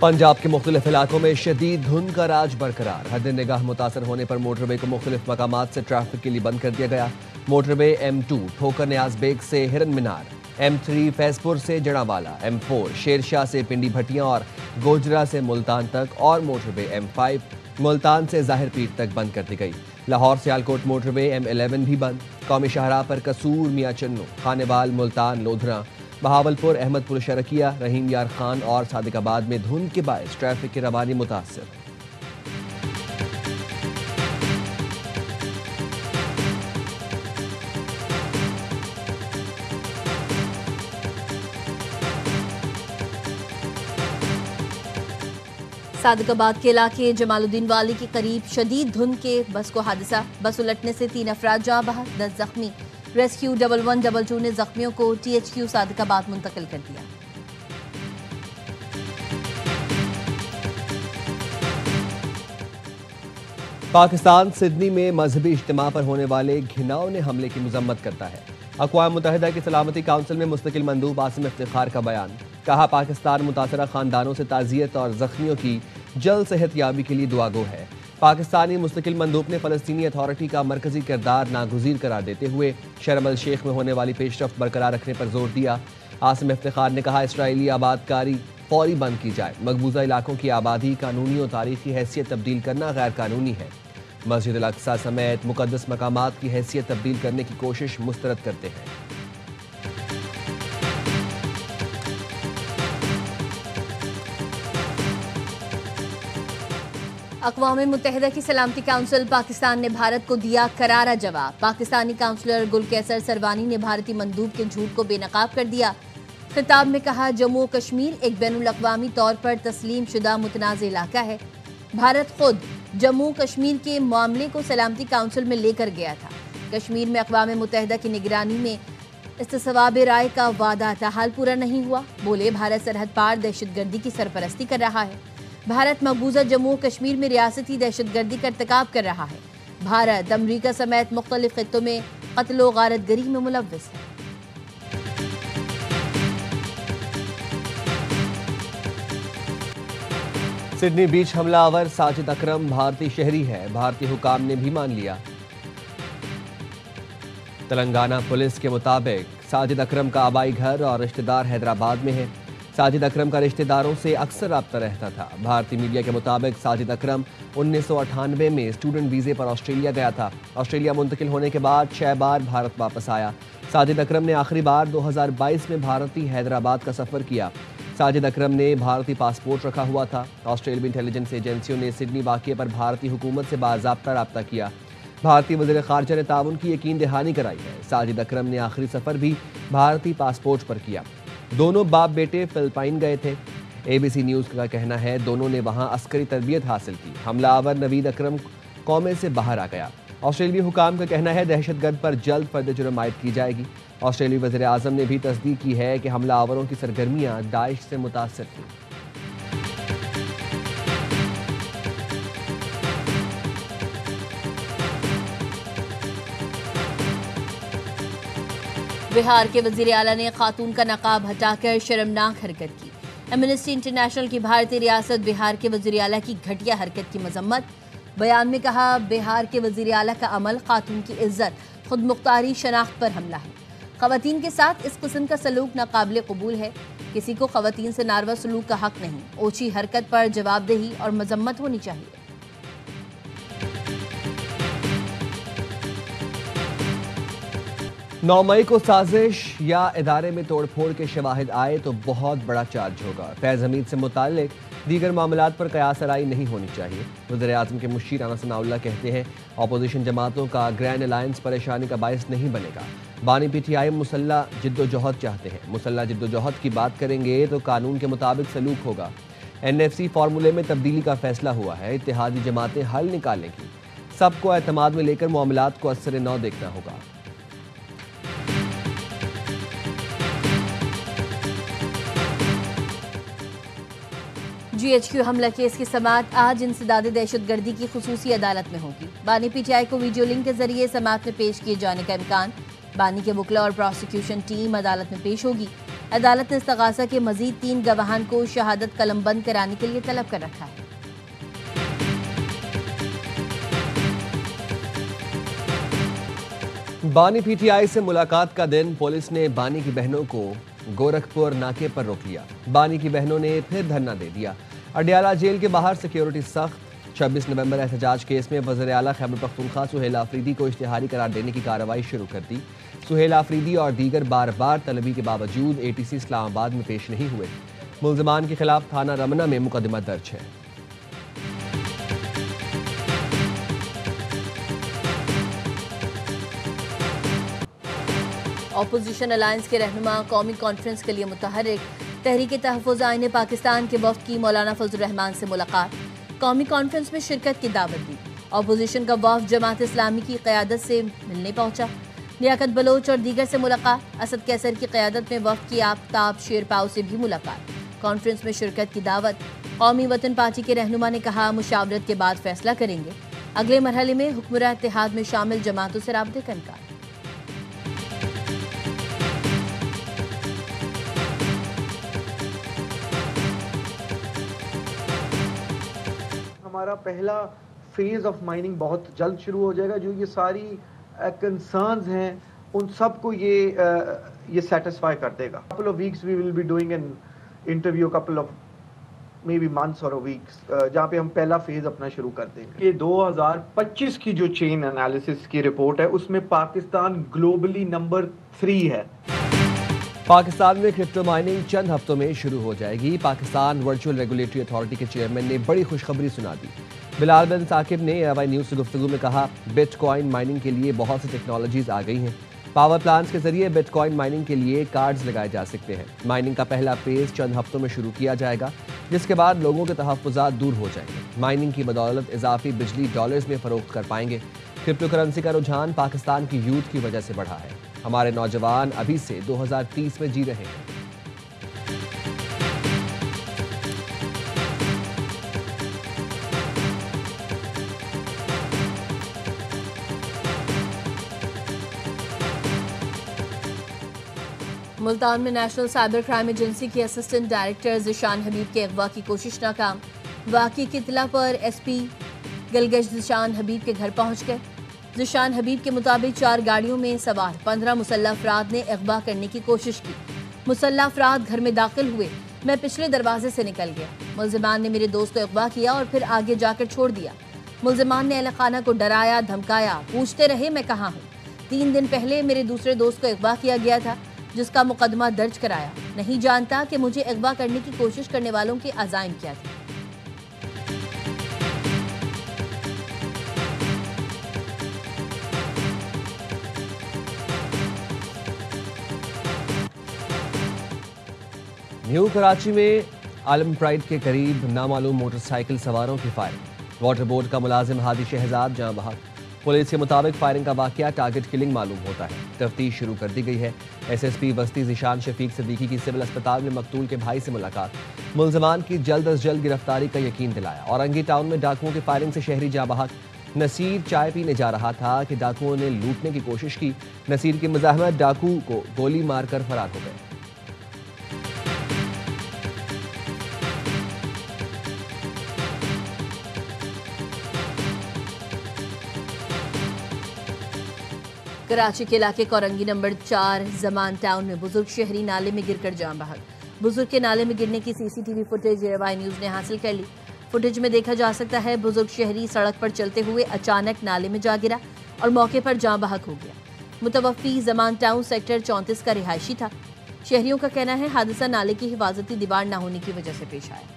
पंजाब के मुख्तलिफ इलाकों में शदीद धुंध का राज बरकरार। हद निगाह मुतासर होने पर मोटरवे को मुख्तलिफ मकामात से ट्रैफिक के लिए बंद कर दिया गया। मोटरवे M2 ठोकर न्याज बेग से हिरन मीनार, M3 फैजपुर से जड़ावाला, M4 शेरशाह से पिंडी भटियां और गोजरा से मुल्तान तक और मोटरवे M5 मुल्तान से जाहिर पीर तक बंद कर दी गई। लाहौर सियालकोट मोटरवे M11 भी बंद। कौमी शाहराह पर कसूर, मियां चन्नू, खानेवाल, मुल्तान, लोधरा, बहावलपुर, अहमदपुर शरकिया, रहीम यार खान और सादिकाबाद में धुंध के बायस ट्रैफिक की रवानी मुतासर। सादिकाबाद के इलाके जमालुद्दीन वाली के करीब शदीद धुंध के बस को हादसा। बस उलटने से 3 अफराद जाँ बहक, 10 जख्मी। रेस्क्यू 1122 ने जख्मियों को THQ सादिकाबाद मुंतकिल कर दिया। पाकिस्तान सिडनी में मजहबी इज्तिमा पर होने वाले घिनौने हमले की मजम्मत करता है। अक़वाम मुत्तहिदा की सलामती काउंसिल में मुस्तकिल मंदूब आसिम इफ्तिखार का बयान। कहा, पाकिस्तान मुतासरा खानदानों से ताज़ियत और जख्मियों की जल्द सेहतयाबी के लिए दुआगो है। पाकिस्तानी मुस्तकिल मंदूब ने फ़लस्तीनी अथॉरिटी का मरकजी किरदार नागुज़ीर करार देते हुए शर्म अल शेख में होने वाली पेशरफ्त बरकरार रखने पर जोर दिया। आसिम इफ्तिखार ने कहा, इसराइली आबादकारी फौरी बंद की जाए। मकबूजा इलाकों की आबादी कानूनी और तारीखी हैसियत तब्दील करना गैर कानूनी है। मस्जिद अल अक्सा समेत मुकद्दस मकामात की हैसियत तब्दील करने की कोशिश मुस्तरद करते हैं। अक़वाम मुत्तहिदा की सलामती काउंसिल पाकिस्तान ने भारत को दिया करारा जवाब। पाकिस्तानी काउंसलर गुलकैसर सरवानी ने भारतीय मंदूब के झूठ को बेनकाब कर दिया। खिताब में कहा, जम्मू कश्मीर एक बैनुल-अक़वामी तौर पर तस्लीम शुदा मुतनाज़ इलाका है। भारत खुद जम्मू कश्मीर के मामले को सलामती काउंसिल में लेकर गया था। कश्मीर में अक़वाम मुत्तहिदा की निगरानी में इस्तिसवाब राय का वादा ताहाल पूरा नहीं हुआ। बोले, भारत सरहद पार दहशतगर्दी की सरपरस्ती कर रहा है। भारत मकबूजा जम्मू कश्मीर में रियासती दहशतगर्दी का इर्तिकाब कर रहा है। भारत अमरीका समेत मुख्तलिफ खित्तों में कत्ल गारतगरी में मुलव्वस है। सिडनी बीच हमलावर साजिद अकरम भारतीय शहरी है, भारतीय हुकाम ने भी मान लिया। तेलंगाना पुलिस के मुताबिक साजिद अकरम का आबाई घर और रिश्तेदार हैदराबाद में है। साजिद अकरम का रिश्तेदारों से अक्सर रब्ता रहता था। भारतीय मीडिया के मुताबिक साजिद अकरम 1998 में स्टूडेंट वीज़े पर ऑस्ट्रेलिया गया था। ऑस्ट्रेलिया मुंतकिल होने के बाद 6 बार भारत वापस आया। साजिद अकरम ने आखिरी बार 2022 में भारतीय हैदराबाद का सफ़र किया। साजिद अकरम ने भारतीय पासपोर्ट रखा हुआ था। ऑस्ट्रेलियाई इंटेलिजेंस एजेंसियों ने सिडनी वाक़े पर भारतीय हुकूमत से बाज़ाब्ता राब्ता किया। भारतीय वज़ीर ख़ारजा ने ताउन की यकीन दहानी कराई है। साजिद अकरम ने आखिरी सफ़र भी भारतीय पासपोर्ट पर किया। दोनों बाप बेटे फिलिपाइन गए थे। ABC न्यूज़ का कहना है, दोनों ने वहां अस्करी तरबियत हासिल की। हमलावर नवीद अकरम कौमे से बाहर आ गया। ऑस्ट्रेलियाई हुकाम का कहना है, दहशतगर्द पर जल्द फर्द जुर्म आयद की जाएगी। ऑस्ट्रेलियाई वज़ीर आज़म ने भी तस्दीक की है कि हमलावरों की सरगर्मियां दाइश से मुतासर थीं। बिहार के वज़ीर आला ने खातून का नकाब हटाकर शर्मनाक हरकत की। एमनेस्टी इंटरनेशनल की भारतीय रियासत बिहार के वज़ीर आला की घटिया हरकत की मजम्मत। बयान में कहा, बिहार के वज़ीर आला का अमल खातून की इज्जत, खुद मुख्तारी, शनाख्त पर हमला है। ख़वातीन के साथ इस किस्म का सलूक नाकाबिल कबूल है। किसी को ख़वातीन से नारवा सलूक का हक नहीं। ओछी हरकत पर जवाबदेही और मजम्मत होनी चाहिए। 9 मई को साजिश या इदारे में तोड़फोड़ के शवाहिद आए तो बहुत बड़ा चार्ज होगा। फैज़ हमीद से मुताल्लिक दीगर मामलात पर कयास आराई नहीं होनी चाहिए। वज़ीर आज़म के मुशीर राना सनाउल्लाह कहते हैं, अपोजिशन जमातों का ग्रैंड अलायंस परेशानी का बायस नहीं बनेगा। बानी PTI मुसल्ला जिद्दोजहद चाहते हैं। मुसल्ला जिद्दोजहद की बात करेंगे तो कानून के मुताबिक सलूक होगा। NFC फार्मूले में तब्दीली का फैसला हुआ है। इत्तेहादी जमातें हल निकालेंगी। सबको एतमाद में लेकर मामलात को असर नौ देखना होगा। GHQ हमला केस की समाअत आज इंसदाद दहशतगर्दी की खुसूसी अदालत में होगी। बानी PTI को वीडियो लिंक के जरिए समाअत में पेश किए जाने का इम्कान। बानी के वकला और प्रोसिक्यूशन टीम अदालत में पेश होगी। अदालत ने इस्तगासा के मजीद 3 गवाहान को शहादत कलमबंद कराने के लिए तलब कर रखा है। बानी पीटीआई से मुलाकात का दिन पुलिस ने बानी की बहनों को गोरखपुर नाके पर रोक लिया। बानी की बहनों ने फिर धरना दे दिया। अडयाला जेल के बाहर सिक्योरिटी सख्त। 26 नवंबर एहतजाज केस में वज़ीर आला खैबर पख्तूनख्वा सुहेल आफरीदी को इश्तिहारी करार देने की कार्रवाई शुरू कर दी। सुहेल आफरीदी और दीगर बार बार तलबी के बावजूद एटीसी इस्लामाबाद में पेश नहीं हुए। मुल्ज़िमान के खिलाफ थाना रमना में मुकदमा दर्ज है। ऑपोजिशन अलायंस के रहनुमा कौमी कॉन्फ्रेंस के लिए मुतहर्रिक तहरीक तहफ़्फ़ुज़ आईन पाकिस्तान के वफ़द की मौलाना फजलुर रहमान से मुलाकात। कौमी कॉन्फ्रेंस में शिरकत की दावत दी। ऑपोजिशन का वफ़द जमात इस्लामी की क़यादत से मिलने पहुंचा। लियाकत बलोच और दीगर से मुलाकात। असद कैसर की क़यादत में वफ़द की आफ्ताब शेरपाव से भी मुलाकात। कॉन्फ्रेंस में शिरकत की दावत। कौमी वतन पार्टी के रहनुमा ने कहा, मुशावरत के बाद फैसला करेंगे। अगले मरहले में हुक्मरान इत्तेहाद में शामिल जमातों से राब्ते का इनकार। हमारा पहला फेज ऑफ माइनिंग बहुत जल्द शुरू हो जाएगा। जो ये सारी कंसर्न्स हैं उन सबको ये सेटिस्फाई कर देगा। Couple of weeks we will be doing an interview, couple of maybe months और वीक्स, जहाँ पे हम पहला फेज अपना शुरू कर देंगे। ये 2025 की जो चेन एनालिसिस की रिपोर्ट है उसमें पाकिस्तान ग्लोबली नंबर 3 है। पाकिस्तान में क्रिप्टो माइनिंग चंद हफ्तों में शुरू हो जाएगी। पाकिस्तान वर्चुअल रेगुलेटरी अथॉरिटी के चेयरमैन ने बड़ी खुशखबरी सुना दी। बिलाल बिन साकिब ने AY न्यूज़ से गुफ्तगू में कहा, बिटकॉइन माइनिंग के लिए बहुत सी टेक्नोलॉजीज आ गई हैं। पावर प्लांट्स के जरिए बिटकॉइन माइनिंग के लिए कार्ड्स लगाए जा सकते हैं। माइनिंग का पहला फेज चंद हफ्तों में शुरू किया जाएगा, जिसके बाद लोगों के तहफ़्फ़ुज़ात दूर हो जाएंगे। माइनिंग की बदौलत इजाफी बिजली डॉलर्स में फरोख्त कर पाएंगे। क्रिप्टो करेंसी का रुझान पाकिस्तान की यूथ की वजह से बढ़ा है। हमारे नौजवान अभी से 2030 में जी रहे हैं। मुल्तान में नेशनल साइबर क्राइम एजेंसी के असिस्टेंट डायरेक्टर ज़िशान हबीब के अगवा की कोशिश नाकाम। वाक़ई की इत्तला पर SP गलगश ज़िशान हबीब के घर पहुंच गए। ज़िशान हबीब के मुताबिक 4 गाड़ियों में सवार 15 मुसल्लह अफराद ने अगवा करने की कोशिश की। मुसल्लह अफराद घर में दाखिल हुए। मैं पिछले दरवाजे से निकल गया। मुल्ज़िमान ने मेरे दोस्त को अगवा किया और फिर आगे जाकर छोड़ दिया। मुल्ज़िमान ने अहले खाना को डराया, धमकाया, पूछते रहे मैं कहाँ हूँ। 3 दिन पहले मेरे दूसरे दोस्त को अगवा किया गया था, जिसका मुकदमा दर्ज कराया। नहीं जानता कि मुझे अगवा करने की कोशिश करने वालों के अज़ाइम क्या थे। न्यू कराची में आलम प्राइड के करीब नामालूम मोटरसाइकिल सवारों की फायरिंग। वाटर बोर्ड का मुलाजिम हादी शहजाद जहां बहक। पुलिस के मुताबिक फायरिंग का वाकया टारगेट किलिंग मालूम होता है। तफ्तीश शुरू कर दी गई है। SSP वस्ती ज़िशान शफीक सिद्दीकी की सिविल अस्पताल में मकतूल के भाई से मुलाकात। मुल्ज़िमान की जल्द अज जल्द गिरफ्तारी का यकीन दिलाया। औरंगी टाउन में डाकुओं की फायरिंग से शहरी जहां बहक। नसीर चाय पीने जा रहा था कि डाकुओं ने लूटने की कोशिश की। नसीर की मुज़ाहमत डाकू को गोली मारकर फरार हो गए। कराची के इलाके कोरंगी नंबर 4 जमान टाउन में बुजुर्ग शहरी नाले में गिरकर जान बहक। बुजुर्ग के नाले में गिरने की CCTV फुटेज AY न्यूज़ ने हासिल कर ली। फुटेज में देखा जा सकता है बुजुर्ग शहरी सड़क पर चलते हुए अचानक नाले में जा गिरा और मौके पर जान बहक हो गया। मुतवफ़्फ़ी जमान टाउन सेक्टर 34 का रिहायशी था। शहरियों का कहना है हादसा नाले की हिफाजती दीवार न होने की वजह से पेश आया।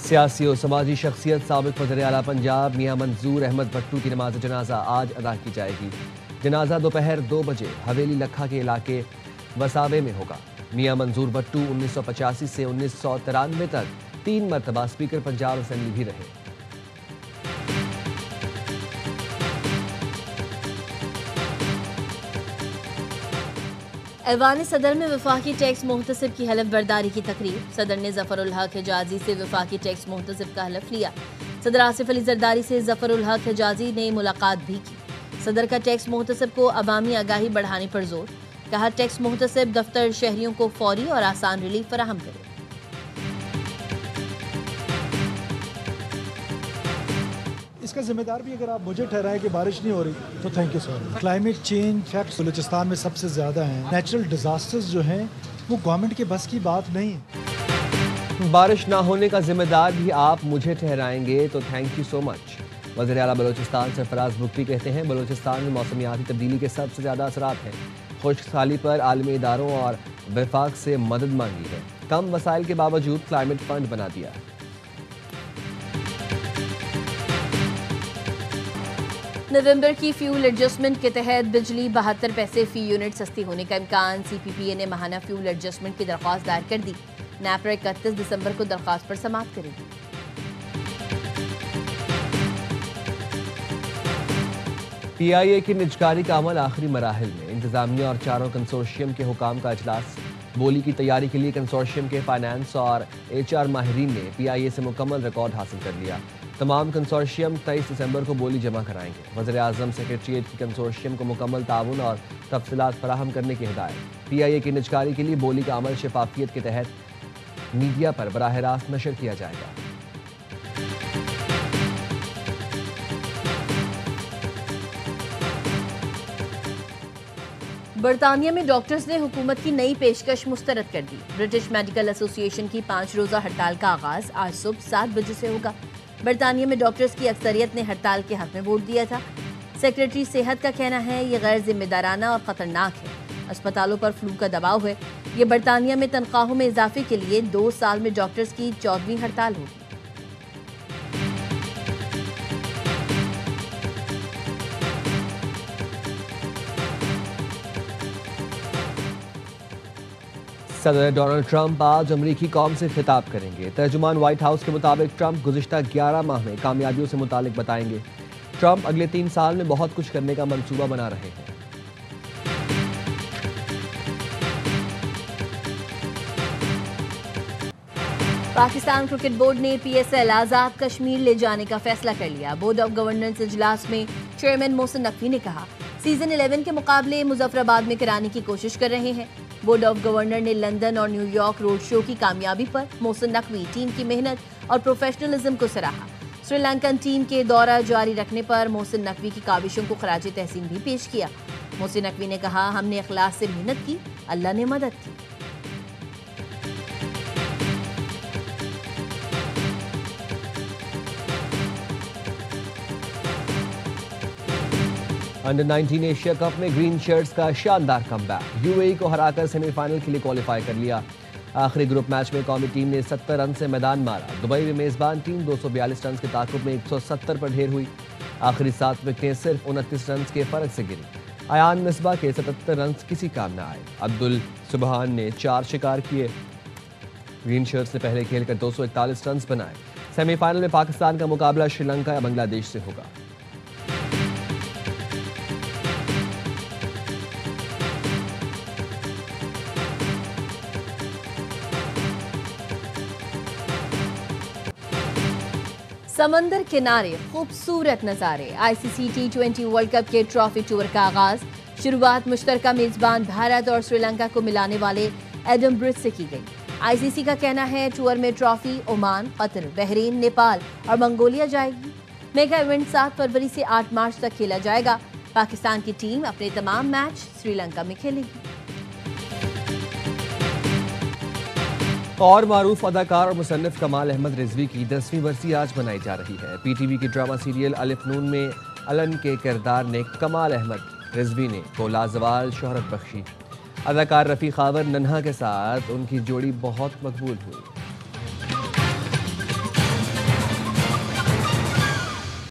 सियासी और समाजी शख्सियत साबिक़ वज़ीर आला पंजाब मियां मंजूर अहमद भट्टू की नमाज जनाजा आज अदा की जाएगी। जनाजा दोपहर 2 बजे हवेली लखा के इलाके वसावे में होगा। मियां मंजूर भट्टू 1985 से 1993 तक 3 मरतबा स्पीकर पंजाब असेंबली भी रहे। ऐवान सदर में वफाकी टैक्स मुहतसिब की हलफ बर्दारी की तकरीब। सदर ने जफरुल हक हिजाजी से वफाकी टैक्स मुहतसिब का हलफ लिया। सदर आसिफ अली जरदारी से जफरुल हक हिजाजी ने मुलाकात भी की। सदर का टैक्स मुहतसिब को अवामी आगाही बढ़ाने पर जोर। कहा, टैक्स मुहतसिब दफ्तर शहरियों को फौरी और आसान रिलीफ फराहम करे। इसका जिम्मेदार भी अगर आप मुझे ठहराएं कि बारिश नहीं हो रही तो thank you sir. Climate change facts Balochistan में सबसे ज़्यादा हैं। नेचुरल डिजास्टर्स जो हैं वो गवर्नमेंट के बस की बात नहीं है। बारिश ना होने का जिम्मेदार भी आप मुझे ठहराएंगे तो थैंक यू सो मच। वज़ीर आला बलूचिस्तान सरफराज बुगटी कहते हैं, बलूचिस्तान में मौसमियाती तब्दीली के सबसे ज़्यादा असरात हैं। खुश्क साली पर आलमी इदारों और वफाक से मदद मांगी है। कम वसाइल के बावजूद क्लाइमेट फंड बना दिया। नवंबर की फ्यूल एडजस्टमेंट के तहत बिजली 72 पैसे फी यूनिट सस्ती होने का इम्कान। CPPA ने माहाना फ्यूल एडजस्टमेंट की दरख्वास्त दायर कर दी। NAPRA 31 दिसंबर को दरख्वास्त पर समाप्त करेगी। PIA की निजकारी का अमल आखिरी मराहिल में। इंतजामिया और चारों कंसोर्शियम के हुकाम का इजलास। बोली की तैयारी के लिए कंसोर्शियम के फाइनेंस और HR माहिरीन ने PIA से मुकम्मल रिकॉर्ड हासिल कर लिया। तमाम कंसोर्शियम 23 दिसंबर को बोली जमा कराएंगे। वज़ीर आज़म सेक्रेटरीट की कंसोर्शियम को मुकम्मल ताउन और तफसीलात फराहम करने की हिदायत। PIA की निजकारी के लिए बोली का अमल शफाफियत के तहत मीडिया पर बराह रास्त नशर किया जाएगा। बरतानिया में डॉक्टर्स ने हुकूमत की नई पेशकश मुस्तरद कर दी। ब्रिटिश मेडिकल एसोसिएशन की 5 रोज़ा हड़ताल का आगाज आज सुबह 7 बजे से होगा। बरतानिया में डॉक्टर्स की अक्सरियत ने हड़ताल के हक में वोट दिया था। सेक्रेटरी सेहत का कहना है ये गैर जिम्मेदाराना और ख़तरनाक है। अस्पतालों पर फ्लू का दबाव है। ये बरतानिया में तनख्वाहों में इजाफे के लिए 2 साल में डॉक्टर्स की 14वीं हड़ताल होगी। सदर डोनाल्ड ट्रंप आज अमरीकी कौम से खिताब करेंगे। तर्जुमान व्हाइट हाउस के मुताबिक ट्रंप गुज़िश्ता 11 माह में कामयाबियों से मुतालिक बताएंगे। ट्रंप अगले 3 साल में बहुत कुछ करने का मंसूबा बना रहे हैं। पाकिस्तान क्रिकेट बोर्ड ने PSL आज़ाद कश्मीर ले जाने का फैसला कर लिया। बोर्ड ऑफ गवर्नेंस इजलास में चेयरमैन मोहसिन नकवी ने कहा, सीजन 11 के मुकाबले मुजफ्फराबाद में कराने की कोशिश कर रहे हैं। बोर्ड ऑफ गवर्नर ने लंदन और न्यूयॉर्क रोड शो की कामयाबी पर मोहसिन नकवी टीम की मेहनत और प्रोफेशनलिज्म को सराहा। श्रीलंकन टीम के दौरा जारी रखने पर मोहसिन नकवी की काविशों को खराज तहसीन भी पेश किया। मोहसिन नकवी ने कहा, हमने इखलास से मेहनत की, अल्लाह ने मदद की। अंडर 19 एशिया कप में ग्रीन शर्ट्स का शानदार कमबैक। UAE को हराकर सेमीफाइनल के लिए क्वालिफाई कर लिया। आखिरी ग्रुप मैच में कौमी टीम ने 70 रन से मैदान मारा। दुबई में मेजबान टीम 242 रन के ताकुब में 170 पर ढेर हुई। आखिरी 7 विकेटें सिर्फ 29 रन के फर्क से गिरी। अयान मिसबा के 77 रन किसी काम न आए। अब्दुल सुबहान ने 4 शिकार किए। ग्रीन शर्ट्स ने पहले खेलकर 241 रन बनाए। सेमीफाइनल में पाकिस्तान का मुकाबला श्रीलंका या बांग्लादेश से होगा। समंदर किनारे खूबसूरत नज़ारे। ICC T20 वर्ल्ड कप के ट्रॉफी टूर का आगाज। शुरुआत मुश्तरका मेजबान भारत और श्रीलंका को मिलाने वाले एडम ब्रिज से की गई। ICC का कहना है टूर में trophy Oman, Qatar, Bahrain, Nepal और मंगोलिया जाएगी। मेगा इवेंट 7 फरवरी से 8 मार्च तक खेला जाएगा। पाकिस्तान की टीम अपने तमाम मैच श्रीलंका में खेलेगी। और मारूफ अदाकार और मुसन्निफ कमाल अहमद रिजवी की 10वीं बरसी आज मनाई जा रही है। PTV की ड्रामा सीरियल अलिफ नून में अलन के किरदार ने कमाल अहमद रिजवी ने को लाजवाल शोहरत बख्शी। अदाकार रफ़ी खावर नन्हा के साथ उनकी जोड़ी बहुत मकबूल हुई।